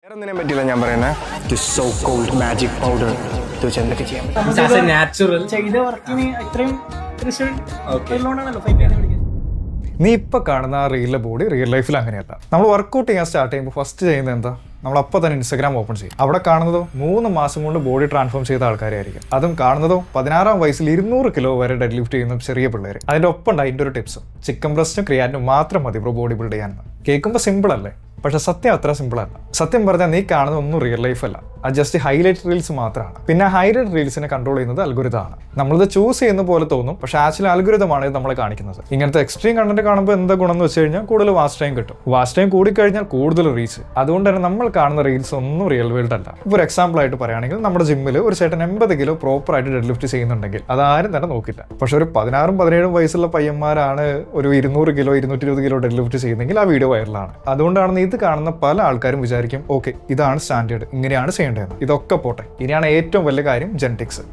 വേറൊന്നിനെ പറ്റിയില്ല ഞാൻ പറയുന്നത് സോ കോൾഡ് മാജിക് പൗഡർ എന്തൊക്കെ ചെയ്ത വർക്കിന് ഇത്രയും റിസൾട്ട് ഫൈറ്റ്. നീ ഇപ്പം കാണുന്ന ആ റീലിലെ ബോഡി റിയൽ ലൈഫിൽ അങ്ങനെയല്ല. നമ്മൾ വർക്കൗട്ട് ചെയ്യാൻ സ്റ്റാർട്ട് ചെയ്യുമ്പോൾ ഫസ്റ്റ് ചെയ്യുന്നത് എന്താ, നമ്മൾ അപ്പോൾ തന്നെ ഇൻസ്റ്റാഗ്രാം ഓപ്പൺ ചെയ്യും. അവിടെ കാണുന്നതോ 3 മാസം കൊണ്ട് ബോഡി ട്രാൻസ്ഫോം ചെയ്ത ആൾക്കാരായിരിക്കും. അതും കാണുന്നതോ 16-ാം വയസ്സിൽ 200 കിലോ വരെ ഡെഡ് ലിഫ്റ്റ് ചെയ്യുന്ന ചെറിയ പിള്ളേർ. അതിൻ്റെ ഒപ്പം ഉണ്ട് അതിൻ്റെ ഒരു ടിപ്സും, ചിക്കൻ ബ്രസ്റ്റും ക്രിയാറ്റിനും മാത്രം മതി ബ്രോ ബോഡി ബിൽഡ് ചെയ്യാൻ. കേൾക്കുമ്പോൾ സിമ്പിൾ അല്ലേ, പക്ഷെ സത്യം അത്ര സിമ്പിൾ അല്ല. സത്യം പറഞ്ഞാൽ നീ കാണുന്നത് ഒന്നും റിയൽ ലൈഫ് അല്ല, അത് ജസ്റ്റ് ഹൈലൈറ്റ് റീൽസ് മാത്രമാണ്. പിന്നെ ഹൈലൈറ്റ് റീൽസിനെ കൺട്രോൾ ചെയ്യുന്നത് അൽഗോരിതമാണ്. നമ്മളിത് ചൂസ് ചെയ്യുന്ന പോലെ തോന്നും, പക്ഷേ ആക്ച്വലി അൽഗോരിതമാണ് ഇത് നമ്മളെ കാണിക്കുന്നത്. ഇങ്ങനത്തെ എക്സ്ട്രീം കണ്ടന്റ് കാണുമ്പോൾ എന്താ ഗുണം എന്ന് വെച്ച് കഴിഞ്ഞാൽ കൂടുതൽ വാച്ച് ടൈം കിട്ടും. വാച്ച് ടൈം കൂടിക്കഴിഞ്ഞാൽ കൂടുതൽ റീച്ച്. അതുകൊണ്ട് തന്നെ നമ്മൾ കാണുന്ന റീൽസ് ഒന്നും റിയൽ വേൾഡ് അല്ല. ഇപ്പോൾ ഒരു എക്സാമ്പിൾ ആയിട്ട് പറയുകയാണെങ്കിൽ, നമ്മുടെ ജിമ്മിൽ ഒരു ചേട്ടൻ 80 കിലോ പ്രോപ്പറായിട്ട് ഡെഡ് ലിഫ്റ്റ് ചെയ്യുന്നുണ്ടെങ്കിൽ അതാരും തന്നെ നോക്കില്ല. പക്ഷെ ഒരു 16-17 വയസ്സുള്ള പയ്യന്മാരാണ് ഒരു 200 കിലോ 220 കിലോ ഡെഡ് ലിഫ്റ്റ് ചെയ്യുന്നെങ്കിൽ ആ വീഡിയോ വൈറലാണ്. അതുകൊണ്ടാണ് ഇത് കാണുന്ന പല ആൾക്കാരും വിചാരിക്കും, ഓക്കെ ഇതാണ് സ്റ്റാൻഡേർഡ്, ഇങ്ങനെയാണ് ചെയ്യേണ്ടത്. ഇതൊക്കെ പോട്ടെ, ഇനിയാണ് ഏറ്റവും വലിയ കാര്യം, ജെനറ്റിക്സ്.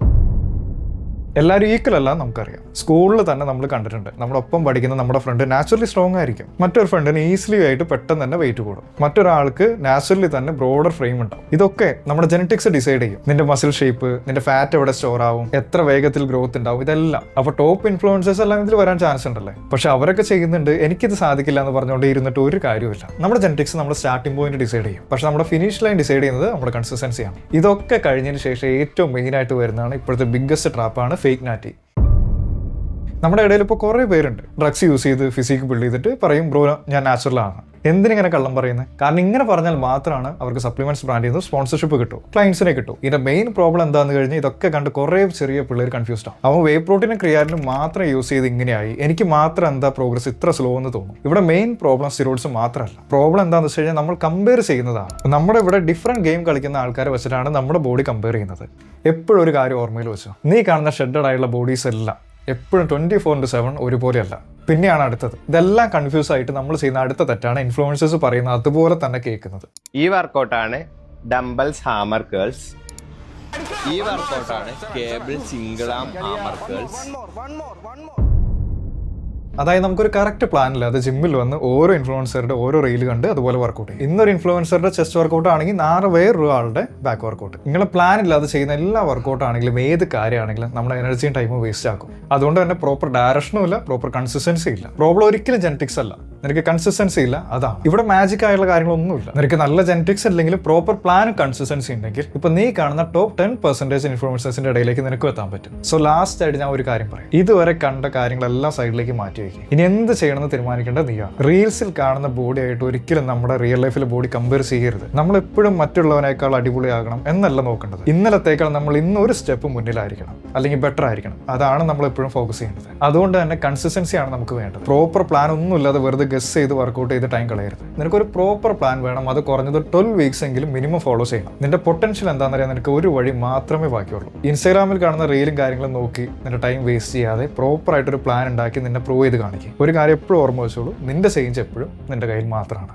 എല്ലാവരും ഈക്വൽ അല്ല നമുക്കറിയാം. സ്കൂളിൽ തന്നെ നമ്മൾ കണ്ടിട്ടുണ്ട്, നമ്മുടെ ഒപ്പം പഠിക്കുന്ന നമ്മുടെ ഫ്രണ്ട് നാച്ചുറലി സ്ട്രോങ് ആയിരിക്കും, മറ്റൊരു ഫ്രണ്ടിന് ഈസിലി ആയിട്ട് പെട്ടെന്ന് തന്നെ വെയിറ്റ് കൂടും, മറ്റൊരാൾക്ക് നാച്ചുറലി തന്നെ ബ്രോഡർ ഫ്രെയിം ഉണ്ടാവും. ഇതൊക്കെ നമ്മുടെ ജെനറ്റിക്സ് ഡിസൈഡ് ചെയ്യും. നിന്റെ മസിൽ ഷേപ്പ്, നിന്റെ ഫാറ്റ് എവിടെ സ്റ്റോർ ആവും, എത്ര വേഗത്തിൽ ഗ്രോത്ത് ഉണ്ടാവും, ഇതെല്ലാം. അപ്പോൾ ടോപ്പ് ഇൻഫ്ലുവൻസേഴ്സ് എല്ലാം ഇതിൽ വരാൻ ചാൻസ് ഉണ്ടല്ലേ. പക്ഷെ അവരൊക്കെ ചെയ്യുന്നുണ്ട്, എനിക്കിത് സാധിക്കില്ല എന്ന് പറഞ്ഞുകൊണ്ട് ഇരുന്നിട്ട് ഒരു കാര്യമില്ല. നമ്മുടെ ജെനറ്റിക്സ് നമ്മുടെ സ്റ്റാർട്ടിംഗ് പോയിന്റ് ഡിസൈഡ് ചെയ്യും, പക്ഷെ നമ്മുടെ ഫിനിഷ് ലൈൻ ഡിസൈഡ് ചെയ്യുന്നത് നമ്മുടെ കൺസിസ്റ്റൻസിയാണ്. ഇതൊക്കെ കഴിഞ്ഞതിന് ശേഷം ഏറ്റവും മെയിൻ ആയിട്ട് വരുന്നതാണ് ഇപ്പോഴത്തെ ബിഗ്ഗസ്റ്റ് ട്രാപ്പാണ് ഫേക്ക് നാറ്റി. നമ്മുടെ ഇടയിൽ ഇപ്പോൾ കുറേ പേരുണ്ട് ഡ്രഗ്സ് യൂസ് ചെയ്ത് ഫിസിക് ബിൽഡ് ചെയ്തിട്ട് പറയും, ബ്രോ ഞാൻ നാച്ചുറലാണ്. എന്തിനിങ്ങനെ കള്ളം പറയുന്നത്? കാരണം ഇങ്ങനെ പറഞ്ഞാൽ മാത്രമാണ് അവർക്ക് സപ്ലിമെന്റ്സ് ബ്രാൻഡ് ചെയ്ത് സ്പോൺസർഷിപ്പ് കിട്ടും, ക്ലയൻസിനെ കിട്ടും. ഇതിന്റെ മെയിൻ പ്രോബ്ലം എന്താണെന്ന് കഴിഞ്ഞാൽ ഇതൊക്കെ കണ്ട് കുറേ ചെറിയ പിള്ളേർ കൺഫ്യൂസ്ഡ് ആവും. അവൻ വേ പ്രോട്ടീനും ക്രിയാറ്റിനും മാത്രം യൂസ് ചെയ്ത് ഇങ്ങനെയായി, എനിക്ക് മാത്രം എന്താ പ്രോഗ്രസ് ഇത്ര സ്ലോ എന്ന് തോന്നും. ഇവിടെ മെയിൻ പ്രോബ്ലം സ്റ്റിറോയിഡ്സ് മാത്രമല്ല. പ്രോബ്ലം എന്താണെന്ന് വെച്ച് കഴിഞ്ഞാൽ നമ്മൾ കമ്പയർ ചെയ്യുന്നതാണ്. നമ്മുടെ ഇവിടെ ഡിഫറെന്റ് ഗെയിം കളിക്കുന്ന ആൾക്കാരെ വെച്ചിട്ടാണ് നമ്മുടെ ബോഡി കമ്പയർ ചെയ്യുന്നത്. എപ്പോഴും ഒരു കാര്യം ഓർമ്മയിൽ വെച്ചോ, നീ കാണുന്ന ഷെഡഡ് ആയിട്ടുള്ള ബോഡീസ് എല്ലാം എപ്പോഴും 24/7 ഒരുപോലെയല്ല. പിന്നെയാണ് അടുത്തത്. ഇതെല്ലാം കൺഫ്യൂസ് ആയിട്ട് നമ്മൾ ചെയ്യുന്ന അടുത്ത തെറ്റാണ് ഇൻഫ്ലുവൻസേഴ്സ് പറയുന്നത് അതുപോലെ തന്നെ കേൾക്കുന്നത്. ഈ വർക്കൗട്ടാണ് ഡംബൽസ് ഹാമർ കേൾസ്. ഈ വർക്കൗട്ടാണ് കേബിൾ സിംഗിൾ ആം ഹാമർ കേൾസ്. അതായത് നമുക്കൊരു കറക്റ്റ് പ്ലാനില്ല, അത് ജിമ്മിൽ വന്ന് ഓരോ ഇൻഫ്ലുവൻസറുടെ ഓരോ റീൽ കണ്ട് അതുപോലെ വർക്കൗട്ട് ചെയ്യും. ഇന്നൊരു ഇൻഫ്ലുവൻസറുടെ ചെസ്റ്റ് വർക്കൗട്ട് ആണെങ്കിൽ നാളെ വേറൊരാളുടെ ബാക്ക് വർക്കൗട്ട്. നിങ്ങളെ പ്ലാൻ ഇല്ലാതെ ചെയ്യുന്ന എല്ലാ വർക്കൗട്ട് ആണെങ്കിലും ഏത് കാര്യമാണെങ്കിലും നമ്മുടെ എനർജിയും ടൈമും വേസ്റ്റ് ആക്കും. അതുകൊണ്ട് തന്നെ പ്രോപ്പർ ഡയറക്ഷനും ഇല്ല, പ്രോപ്പർ കൺസിസ്റ്റൻസി ഇല്ല. പ്രോബ്ലം ഒരിക്കലും ജെനറ്റിക്സ് അല്ല, നിനക്ക് കൺസിസ്റ്റൻസി ഇല്ല. അതാണ് ഇവിടെ മാജിക് ആയുള്ള കാര്യങ്ങളൊന്നുമില്ല. നിനക്ക് നല്ല ജെനറ്റിക്സ് അല്ലെങ്കിൽ പ്രോപ്പർ പ്ലാനും കൺസിസ്റ്റൻസി ഉണ്ടെങ്കിൽ ഇപ്പൊ നീ കാണുന്ന ടോപ്പ് 10% ഇൻഫ്ലുവൻസേഴ്സിന്റെ ഇടയിലേക്ക് നിനക്ക് എത്താൻ പറ്റും. സോ ലാസ്റ്റ് ആയിട്ട് ഞാൻ ഒരു കാര്യം പറയാം, ഇതുവരെ കണ്ട കാര്യങ്ങളെല്ലാം സൈഡിലേക്ക് മാറ്റി. ഇനി എന്ത് ചെയ്യണമെന്ന് തീരുമാനിക്കേണ്ടത് നീയാണ്. റീൽസിൽ കാണുന്ന ബോഡി ആയിട്ട് ഒരിക്കലും നമ്മുടെ റിയൽ ലൈഫിലെ ബോഡി കമ്പയർ ചെയ്യരുത്. നമ്മൾ എപ്പോഴും മറ്റുള്ളവനേക്കാൾ അടിപൊളിയാകണം എന്നല്ല നോക്കേണ്ടത്. ഇന്നലത്തേക്കാൾ നമ്മൾ ഇന്ന് ഒരു സ്റ്റെപ്പ് മുന്നിലായിരിക്കണം, അല്ലെങ്കിൽ ബെറ്റർ ആയിരിക്കണം. അതാണ് നമ്മൾ എപ്പോഴും ഫോക്കസ് ചെയ്യുന്നത്. അതുകൊണ്ട് തന്നെ കൺസിസ്റ്റൻസിയാണ് നമുക്ക് വേണ്ടത്. പ്രോപ്പർ പ്ലാൻ ഒന്നും ഇല്ലാതെ വെറുതെ ഗസ് ചെയ്ത് വർക്കൗട്ട് ചെയ്ത് ടൈം കളയരുത്. നിനക്കൊരു പ്രോപ്പർ പ്ലാൻ വേണം. അത് കുറഞ്ഞത് 12 വീക്സ് എങ്കിലും മിനിമം ഫോളോ ചെയ്യണം. നിന്റെ പൊട്ടൻഷ്യൽ എന്താണെന്നറിയാൻ നിനക്ക് ഒരു വഴി മാത്രമേ ബാക്കിയുള്ളൂ. ഇൻസ്റ്റാഗ്രാമിൽ കാണുന്ന റീലും കാര്യങ്ങളും നോക്കി നിന്റെ ടൈം വേസ്റ്റ് ചെയ്യാതെ പ്രോപ്പർ ആയിട്ടൊരു പ്ലാൻ ഉണ്ടാക്കി നിന്നെ പ്രൂവ് ചെയ്ത് കാണിക്കും. ഒരു കാര്യം എപ്പോഴും ഓർമ്മ വെച്ചോളൂ, നിന്റെ ചേഞ്ച് എപ്പോഴും നിന്റെ കയ്യിൽ മാത്രമാണ്.